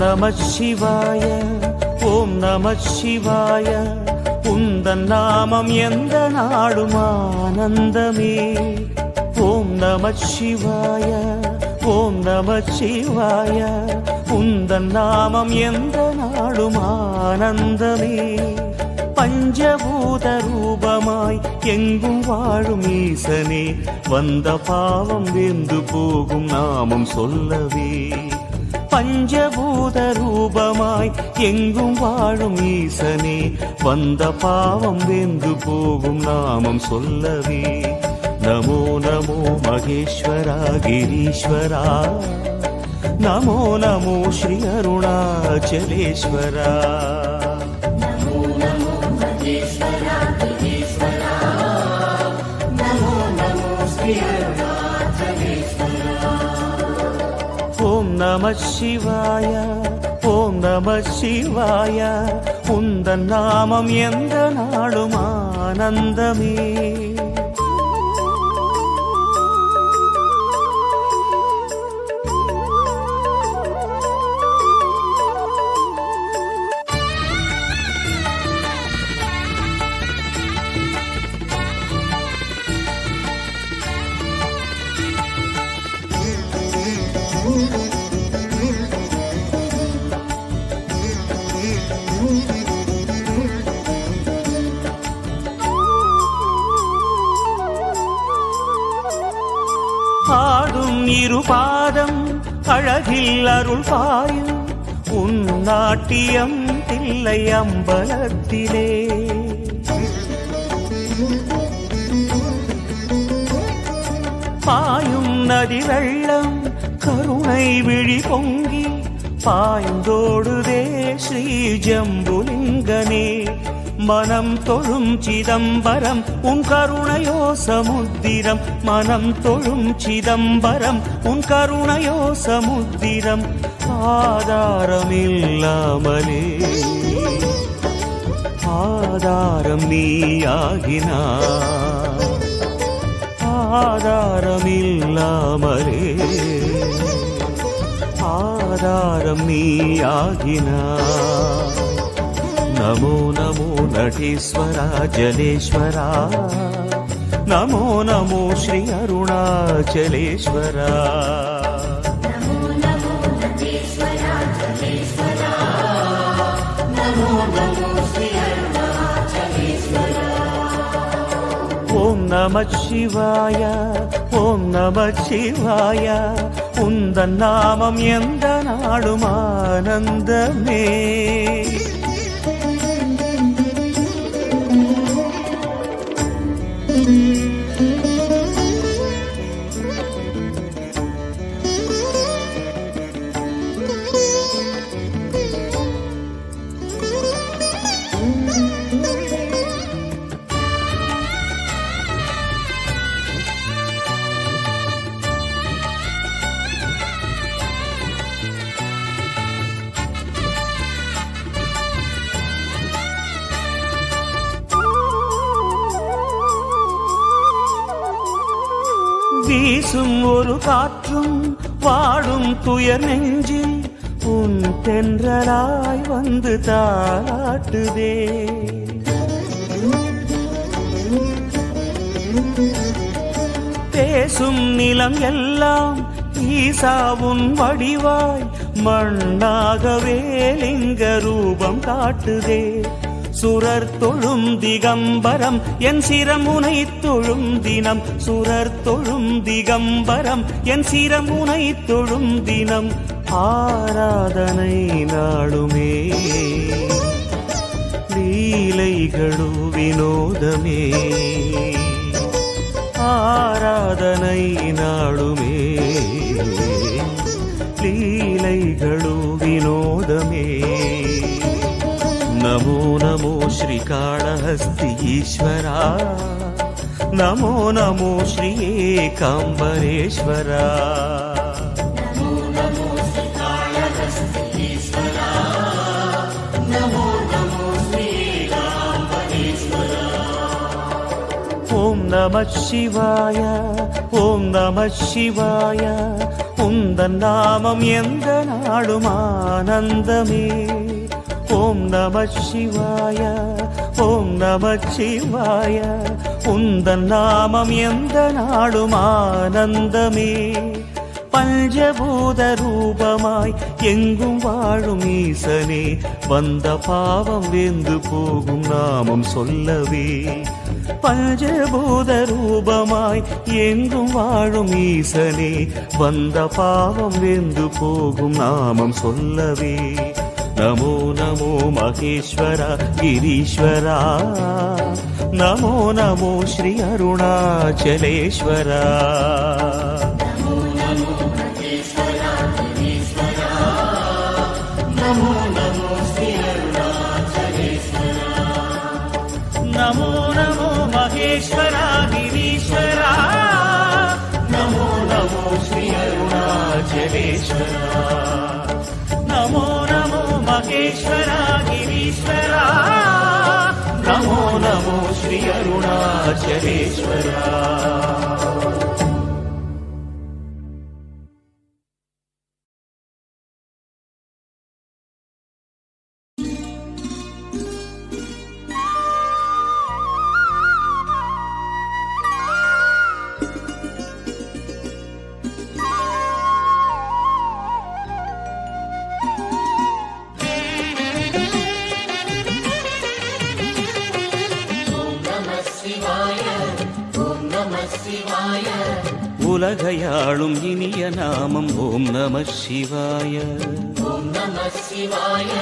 நமச்சிவாய ஓம் நமச்சிவாய உந்தன் நாமம் எந்த நாடும் ஆனந்தமே. ஓம் நமச்சிவாய ஓம் நமச்சிவாய உந்தன் நாமம் எந்த நாடும் ஆனந்தமே. பஞ்சபூத ரூபமாய் எங்கும் வாழும் ஈசனே வந்த பாவம் வெந்து போகும் நாமம் சொல்லவே. பஞ்சபூத ரூபமாய் எங்கும் வாழும் ஈசனே வந்த பாவம் வெந்து போகும் நாமம் சொல்லவே. நமோ நமோ மகேஸ்வரா கிரீஸ்வரா நமோ நமோ ஸ்ரீ அருணாச்சலேஸ்வரா. ஓம் நமச்சிவாய ஓம் நமச்சிவாய உந்தன் நாமம் எந்த நாடும் ஆனந்தமே. ஆடும் இரு பாதம் அழகில் அருள் பாயும் உன் நாட்டியம் தில்லை அம்பலத்திலே. பாயும் நதி வெள்ளம் கருணை விழி பொங்கி பாய்ந்தோடுதே ஸ்ரீ ஜம்புலிங்கனே. மனம் தொழும் சிதம்பரம் உன் கருணையோ சமுத்திரம். மனம் தொழும் சிதம்பரம் உன் கருணையோ சமுத்திரம். ஆதாரமில்லாமலே ஆதாரம் நீயாகினாய். ஆதாரமில்லாமலே ஆதாரம் நீயாகினாய். நமோ நமோ நடேஸ்வரா ஜலேஸ்வரா நமோ நமோ ஸ்ரீ அருணாச்சலேஸ்வரா. ஓம் நமச்சிவாய ஓம் நமச்சிவாய உந்தன் நாமம் எந்த நாடும் ஆனந்தமே. வீசும் ஒரு காற்றும் வாடும் துயர் நெஞ்சில் உன் தென்றலாய் வந்து தாளாட்டுதே. பேசும் நிலம் எல்லாம் ஈசா உன் வடிவாய் மண்ணாகவே லிங்க ரூபம் காட்டுதே. சுரர் தொழும் திகம்பரம் என் சிரமுனை தொழும் தினம். சுரர் தொழும் திகம்பரம் என் சிரமுனை தொழும் தினம். ஆராதனை நாளுமே லீலைகளு வினோதமே. ஆராதனை நாளுமே லீலைகளு வினோதமே. நமோ நமோ ஸ்ரீ காளஹஸ்தி ஈஸ்வரா நமோ நமோ ஸ்ரீ ஏகாம்பரேஸ்வரா. ஓம் நம சிவாய, ஓம் நம சிவாய. உந்தன் நாமம் எந்த நாடும் ஆனந்தமே. ஓம் நம சிவாய, ஓம் நம சிவாய. உந்தன் நாமம் எந்த நாடும் ஆனந்தமே. பஞ்சபூத ரூபமாய் எங்கும் வாழும் ஈசனே, வந்த பாவம் வெந்து போகும் நாமம் சொல்லவே. பஞ்சபூத ரூபமாய் எங்கும் வாழும் ஈசனே, வந்த பாவம் வெந்து போகும் நாமம் சொல்லவே. நமோ நமோ மகேஸ்வரா கிரீஸ்வரா, நமோ நமோ ஸ்ரீ அருணாச்சலேஸ்வரா. நமோ நமோ ஸ்ரீ அருணாச்சலேஸ்வரா, நமோ நமோ மகேஸ்வரா கிரீஸ்வரா, நமோ நமோ ஸ்ரீ அருணாச்சலேஸ்வரா. நமோ நமோ மகேஸ்வரா கிரீஸ்வரா, நமோ நமோ ஸ்ரீ அருணாச்சலேஸ்வரா. உலகையாளும் இனிய நாமம் ஓம் நம சிவாய, ஓம் நம சிவாய,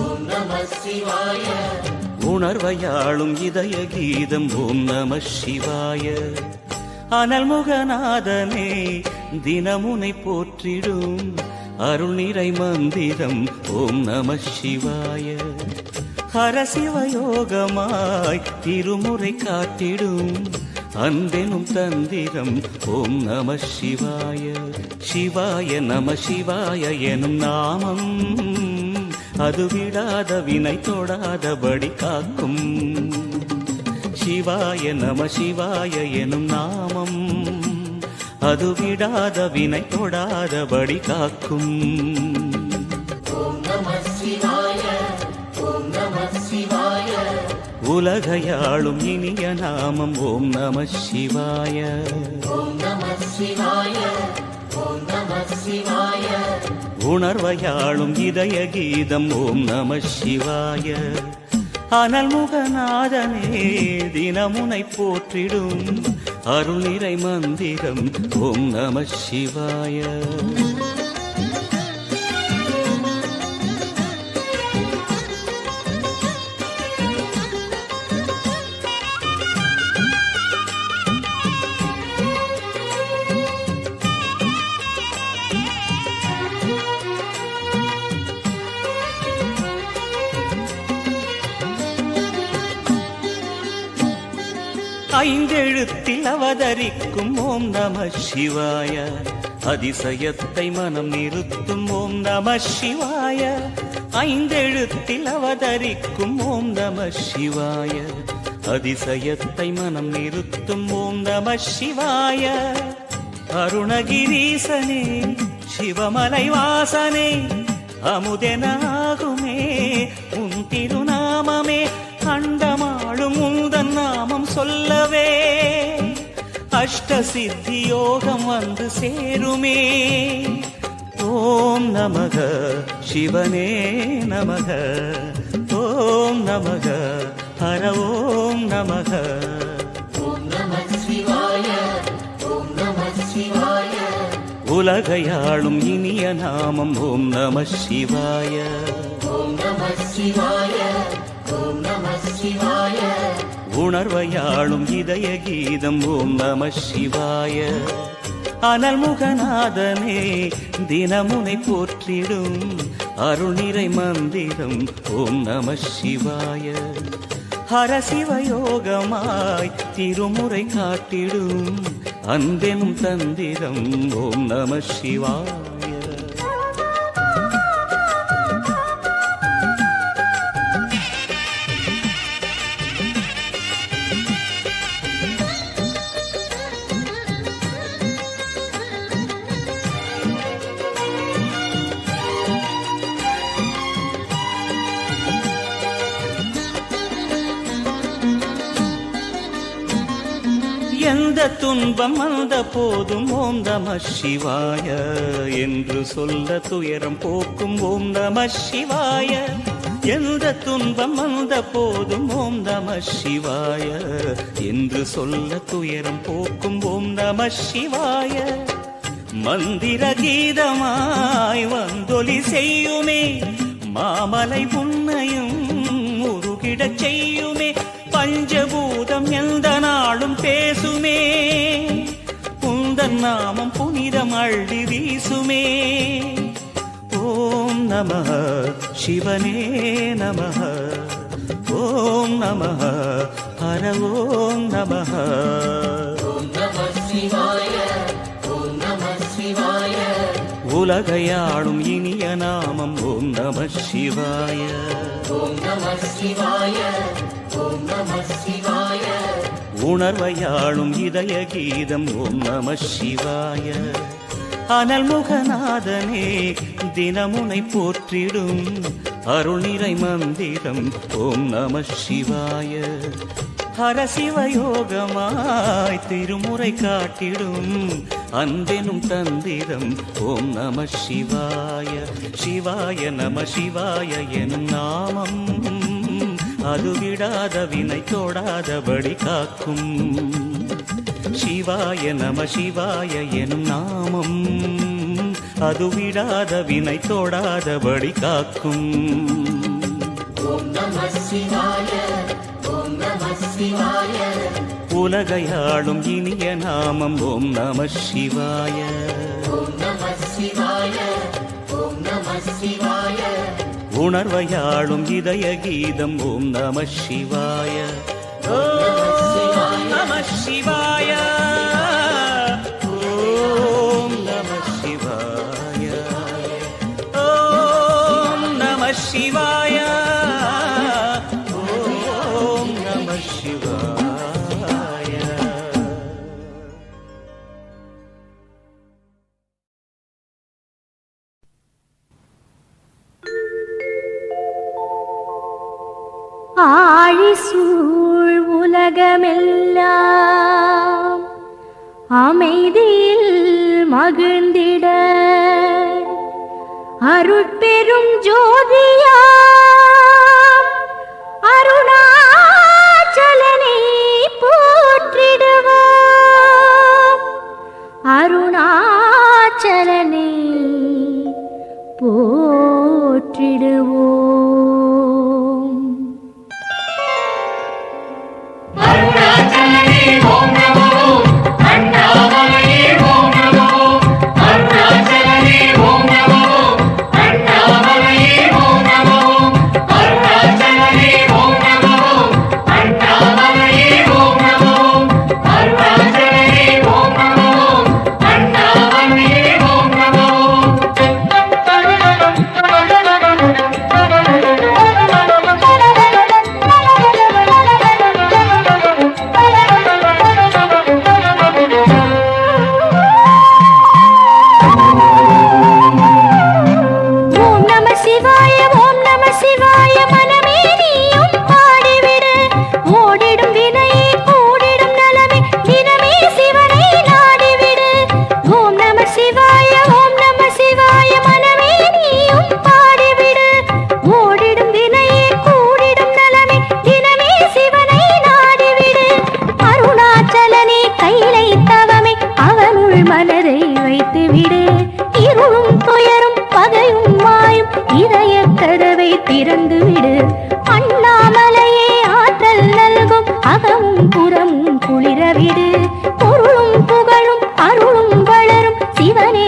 ஓம் நம சிவாய. உணர்வையாளும் இதய கீதம் ஓம் நம சிவாய. அனல்முகநாதனே தினமுனை போற்றிடும் அருள் நிறை மந்திரம் ஓம் நம சிவாய. ஹரசிவயோகமாய் திருமுறை காட்டிடும் அன்பெனும் தந்திரம் ஓம் நம சிவாய. சிவாய நம சிவாய எனும் நாமம் அது விடாத வினை தொடாதபடி காக்கும். சிவாய நம சிவாய எனும் நாமம் அது விடாத வினை தொடாதபடி காக்கும். ஓம் நம சிவாய, ஓம் நம சிவாய. உலகையாளும் இனிய நாமம் ஓம் நம சிவாய, ஓம் நம சிவாய, ஓம் நம சிவாய. உணர்வையாளும் இதய கீதம் ஓம் நம சிவாய. அனல்முகநாதனே தினமுனை போற்றிடும் அருள் நிறை மந்திரம் ஓம் நம சிவாய. ஐந்தெழுத்தில் அவதரிக்கும் ஓம் நம சிவாய. அதிசயத்தை மனம் நிறுத்தும் ஓம் நம சிவாய. ஐந்தெழுத்தில் அவதரிக்கும் ஓம் நம சிவாய. அதிசயத்தை மனம் நிறுத்தும் ஓம் நம சிவாய. அருணகிரீசனே சிவமலை வாசனே அமுதனாகுமே உன் திருநாமமே. அண்டமாளும் உந்தன் நாமம் சொல்லவே அஷ்ட சித்தி யோகம் வந்து சேருமே. ஓம் நமக சிவனே நமக, ஓம் நமக ஹர ஓம் நமக. ஓம் நம சிவாய, ஓம் நம சிவாய. உலகையாளும் இனிய நாமம் ஓம் நம சிவாய, ஓம் நம சிவாய, ஓம் நம சிவாய. உணர்வையாளும் இதய கீதம் ஓம் நம சிவாய. அனல்முகநாதனே தினமுனை போற்றிடும் அருள் நிறை மந்திரம் ஓம் நம சிவாய. ஹரசிவயோகமாய் திருமுறை காட்டிடும் அன்பெனும் தந்திரம் ஓம் நம சிவாய. எந்த துன்பம் வந்த போதும் ஓம் நம சிவாய என்று சொல்ல துயரம் போக்கும் ஓம் நம சிவாய. எந்த துன்பம் வந்த போதும் ஓம் நம சிவாய என்று சொல்ல துயரம் போக்கும் ஓம் நம சிவாய. மந்திர கீதமாய் வந்தொலி செய்யுமே மாமலை உன்னையும் உருகிடச் செய்யுமே. பஞ்சபூதம் எந்த நாளும் பேசுமே உந்தன் நாமம் புனிதம் அள்ளி வீசுமே. ஓம் நமः சிவனே நமः ஓம் நமः ஹர ஓம் நமः. ஓம் நமः சிவாய ஓம் நமः சிவாய. உலகையாளும் இனிய நாமம் ஓம் நமः சிவாய. ஓம் நமः சிவாய ஓம் நமः சிவாய. உணர்வையாளும் இதய கீதம் ஓம் நமः சிவாய. அனல்முகநாதனே தினமுனை போற்றிடும் அருள் நிறை மந்திரம் ஓம் நமः சிவாய. ஹரசிவயோகமாய் திருமுறை காட்டிடும் அன்பெனும் தந்திரம் ஓம் நமः சிவாய. சிவாய நம சிவாய எனும் நாமம் அது விடாத வினை தொடாதபடி காக்கும். சிவாய நம சிவாய எனும் நாமம் அது விடாத வினை தொடாதபடி காக்கும். ஓம் நமः சிவாய ஓம் நமः சிவாய. உலகையாளும் இனிய நாமம் ஓம் நமः சிவாய. ஓம் நமः சிவாய ஓம் நமः சிவாய. உணர்வையாளும் இதய கீதம் ஓம் நமः சிவாய. ஓம் நமः சிவாய ஓம் நமः சிவாய ஓம் நமः சிவாய ஓம் நமः சிவாய. ஆழிசூழ் உலகமெல்லாம் அமைதியில் மகிழ்ந்திட அருட்பெரும் ஜோதியாம் அருணாச்சலனை போற்றிடுவோம். அருணாச்சலனை போற்றிடுவோம். குளிரவிடு பொருளும் புகழும் அருளும் வளரும் சிவனே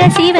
சிவ